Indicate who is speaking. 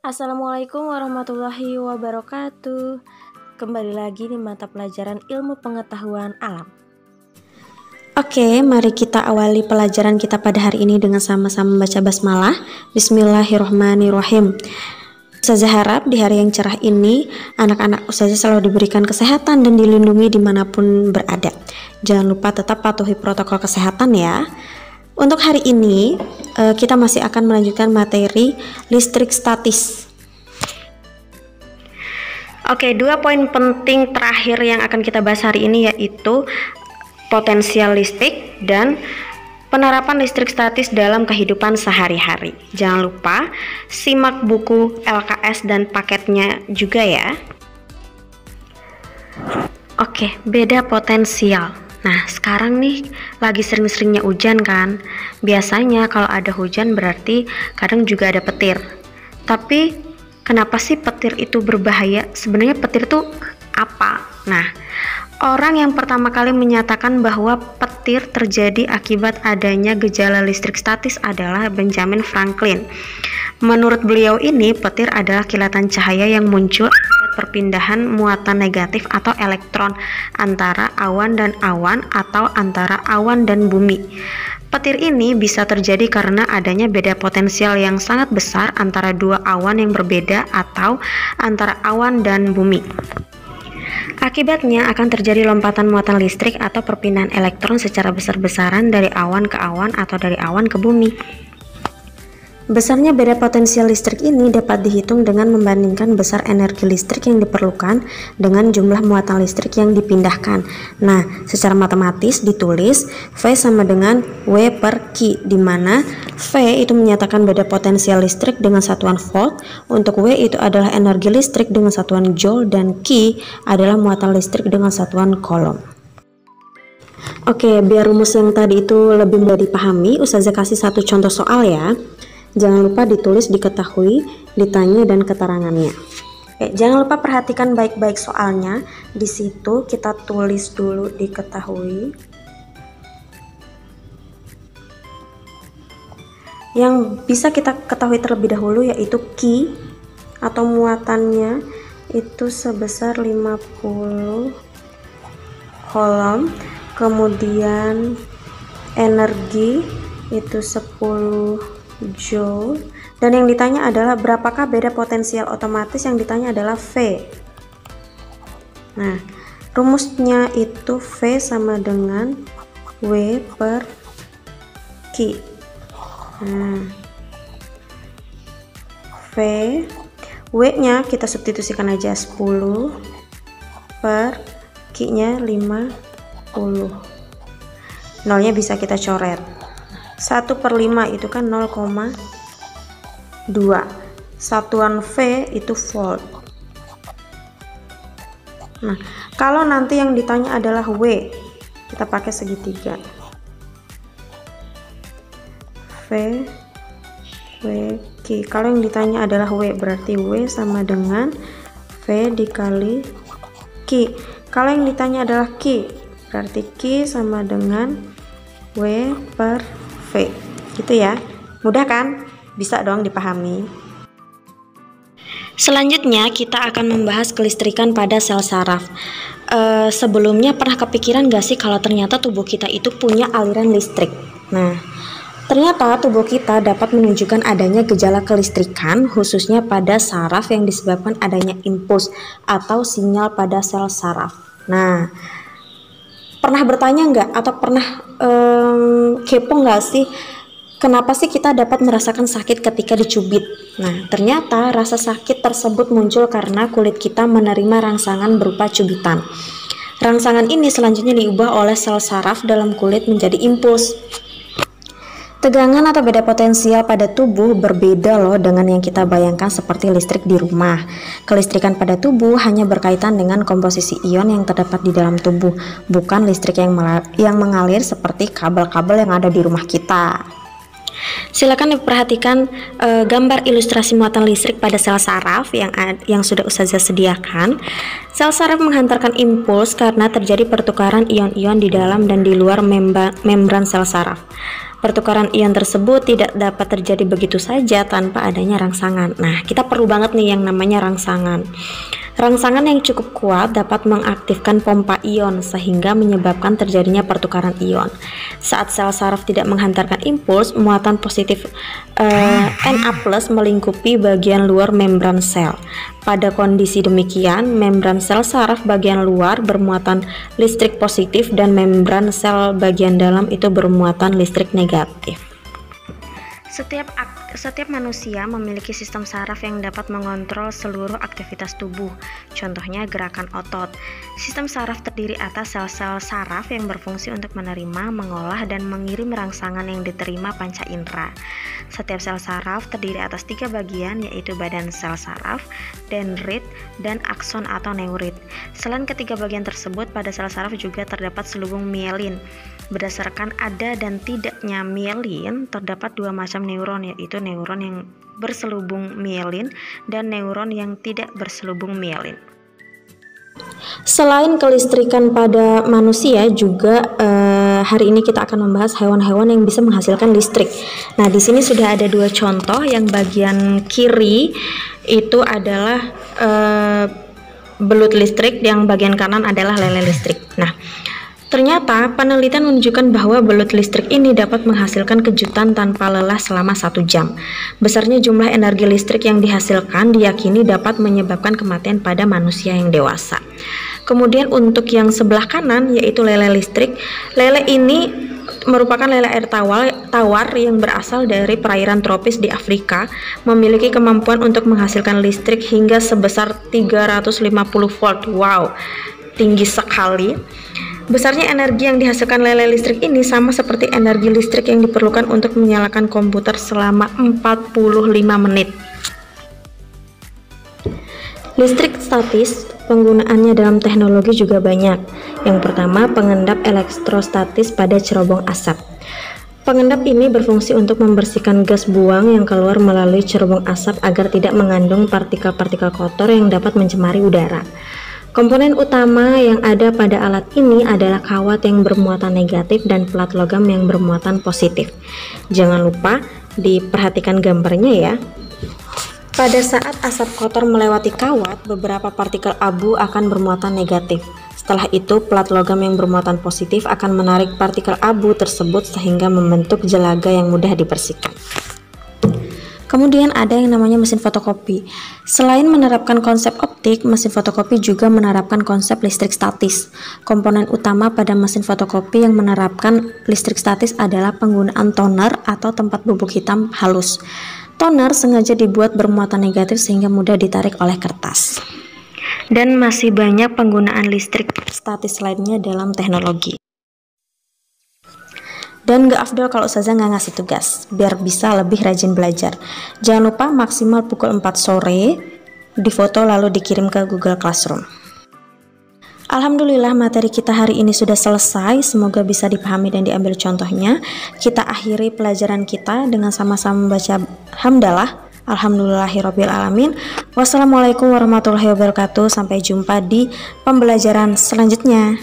Speaker 1: Assalamualaikum warahmatullahi wabarakatuh. Kembali lagi di mata pelajaran ilmu pengetahuan alam. Oke, mari kita awali pelajaran kita pada hari ini dengan sama-sama membaca basmalah. Bismillahirrohmanirrohim. Ustazah harap di hari yang cerah ini anak-anak Ustazah selalu diberikan kesehatan dan dilindungi dimanapun berada. Jangan lupa tetap patuhi protokol kesehatan ya. Untuk hari ini kita masih akan melanjutkan materi listrik statis. Oke, dua poin penting terakhir yang akan kita bahas hari ini yaitu potensial listrik dan penerapan listrik statis dalam kehidupan sehari-hari. Jangan lupa simak buku LKS dan paketnya juga ya. Oke, beda potensial. Nah, sekarang nih lagi sering-seringnya hujan kan. Biasanya kalau ada hujan berarti kadang juga ada petir. Tapi kenapa sih petir itu berbahaya? Sebenarnya petir itu apa? Nah, orang yang pertama kali menyatakan bahwa petir terjadi akibat adanya gejala listrik statis adalah Benjamin Franklin. Menurut beliau ini, petir adalah kilatan cahaya yang muncul perpindahan muatan negatif atau elektron antara awan dan awan atau antara awan dan bumi. Petir ini bisa terjadi karena adanya beda potensial yang sangat besar antara dua awan yang berbeda atau antara awan dan bumi. Akibatnya akan terjadi lompatan muatan listrik atau perpindahan elektron secara besar-besaran dari awan ke awan atau dari awan ke bumi. Besarnya beda potensial listrik ini dapat dihitung dengan membandingkan besar energi listrik yang diperlukan dengan jumlah muatan listrik yang dipindahkan. Nah, secara matematis ditulis V sama dengan W per Q, di mana V itu menyatakan beda potensial listrik dengan satuan volt, untuk W itu adalah energi listrik dengan satuan joule, dan Q adalah muatan listrik dengan satuan coulomb. Oke, biar rumus yang tadi itu lebih mudah dipahami, Ustazah kasih satu contoh soal ya. Jangan lupa ditulis, diketahui, ditanya, dan keterangannya. Oke, jangan lupa perhatikan baik-baik soalnya. Di situ kita tulis dulu diketahui. Yang bisa kita ketahui terlebih dahulu yaitu Q atau muatannya itu sebesar 50 coulomb. Kemudian energi itu 10 joule, dan yang ditanya adalah berapakah beda potensial, otomatis yang ditanya adalah V. Nah, rumusnya itu V sama dengan W per Q. Nah, V, W nya kita substitusikan aja 10 per Q nya 50. Nolnya bisa kita coret. 1/5 itu kan 0,2. Satuan V itu volt. Nah, kalau nanti yang ditanya adalah W, kita pakai segitiga. V, Q. Kalau yang ditanya adalah W, berarti W sama dengan V dikali Q. Kalau yang ditanya adalah Q, berarti Q sama dengan W per V, gitu ya. Mudah kan? Bisa dong dipahami. Selanjutnya kita akan membahas kelistrikan pada sel saraf. Sebelumnya pernah kepikiran gak sih kalau ternyata tubuh kita itu punya aliran listrik? Nah, ternyata tubuh kita dapat menunjukkan adanya gejala kelistrikan khususnya pada saraf yang disebabkan adanya impuls atau sinyal pada sel saraf. Nah, pernah bertanya nggak atau pernah kepo nggak sih kenapa sih kita dapat merasakan sakit ketika dicubit? Nah, ternyata rasa sakit tersebut muncul karena kulit kita menerima rangsangan berupa cubitan. Rangsangan ini selanjutnya diubah oleh sel saraf dalam kulit menjadi impuls. Tegangan atau beda potensial pada tubuh berbeda loh dengan yang kita bayangkan seperti listrik di rumah. Kelistrikan pada tubuh hanya berkaitan dengan komposisi ion yang terdapat di dalam tubuh, bukan listrik yang mengalir seperti kabel-kabel yang ada di rumah kita. Silakan diperhatikan gambar ilustrasi muatan listrik pada sel saraf yang sudah Ustazah sediakan. Sel saraf menghantarkan impuls karena terjadi pertukaran ion-ion di dalam dan di luar membran sel saraf. Pertukaran ion tersebut tidak dapat terjadi begitu saja tanpa adanya rangsangan. Nah, kita perlu banget nih yang namanya rangsangan. Rangsangan yang cukup kuat dapat mengaktifkan pompa ion sehingga menyebabkan terjadinya pertukaran ion. Saat sel saraf tidak menghantarkan impuls, muatan positif Na+ melingkupi bagian luar membran sel. Pada kondisi demikian, membran sel saraf bagian luar bermuatan listrik positif dan membran sel bagian dalam itu bermuatan listrik negatif. Setiap manusia memiliki sistem saraf yang dapat mengontrol seluruh aktivitas tubuh, contohnya gerakan otot. Sistem saraf terdiri atas sel-sel saraf yang berfungsi untuk menerima, mengolah, dan mengirim rangsangan yang diterima panca indera. Setiap sel saraf terdiri atas 3 bagian, yaitu badan sel saraf, dendrit, dan akson atau neurit. Selain ketiga bagian tersebut, pada sel saraf juga terdapat selubung mielin. Berdasarkan ada dan tidaknya mielin, terdapat 2 macam neuron, yaitu neuron yang berselubung mielin dan neuron yang tidak berselubung mielin. Selain kelistrikan pada manusia, juga hari ini kita akan membahas hewan-hewan yang bisa menghasilkan listrik. Nah, di sini sudah ada 2 contoh. Yang bagian kiri itu adalah belut listrik, yang bagian kanan adalah lele listrik. Nah, ternyata penelitian menunjukkan bahwa belut listrik ini dapat menghasilkan kejutan tanpa lelah selama 1 jam. Besarnya jumlah energi listrik yang dihasilkan diyakini dapat menyebabkan kematian pada manusia yang dewasa. Kemudian untuk yang sebelah kanan, yaitu lele listrik. Lele ini merupakan lele air tawar yang berasal dari perairan tropis di Afrika, memiliki kemampuan untuk menghasilkan listrik hingga sebesar 350 volt. Wow, tinggi sekali. Besarnya energi yang dihasilkan lele listrik ini sama seperti energi listrik yang diperlukan untuk menyalakan komputer selama 45 menit. Listrik statis, penggunaannya dalam teknologi juga banyak. Yang pertama, pengendap elektrostatis pada cerobong asap. Pengendap ini berfungsi untuk membersihkan gas buang yang keluar melalui cerobong asap agar tidak mengandung partikel-partikel kotor yang dapat mencemari udara. Komponen utama yang ada pada alat ini adalah kawat yang bermuatan negatif dan plat logam yang bermuatan positif. Jangan lupa diperhatikan gambarnya ya. Pada saat asap kotor melewati kawat, beberapa partikel abu akan bermuatan negatif. Setelah itu, plat logam yang bermuatan positif akan menarik partikel abu tersebut sehingga membentuk jelaga yang mudah dibersihkan. Kemudian ada yang namanya mesin fotokopi. Selain menerapkan konsep optik, mesin fotokopi juga menerapkan konsep listrik statis. Komponen utama pada mesin fotokopi yang menerapkan listrik statis adalah penggunaan toner atau tempat bubuk hitam halus. Toner sengaja dibuat bermuatan negatif sehingga mudah ditarik oleh kertas. Dan masih banyak penggunaan listrik statis lainnya dalam teknologi. Dan gak afdol kalau Ustazah nggak ngasih tugas, biar bisa lebih rajin belajar. Jangan lupa maksimal pukul 4 sore, difoto lalu dikirim ke Google Classroom. Alhamdulillah materi kita hari ini sudah selesai, semoga bisa dipahami dan diambil contohnya. Kita akhiri pelajaran kita dengan sama-sama membaca hamdalah. Alhamdulillahirabbil alamin. Wassalamualaikum warahmatullahi wabarakatuh. Sampai jumpa di pembelajaran selanjutnya.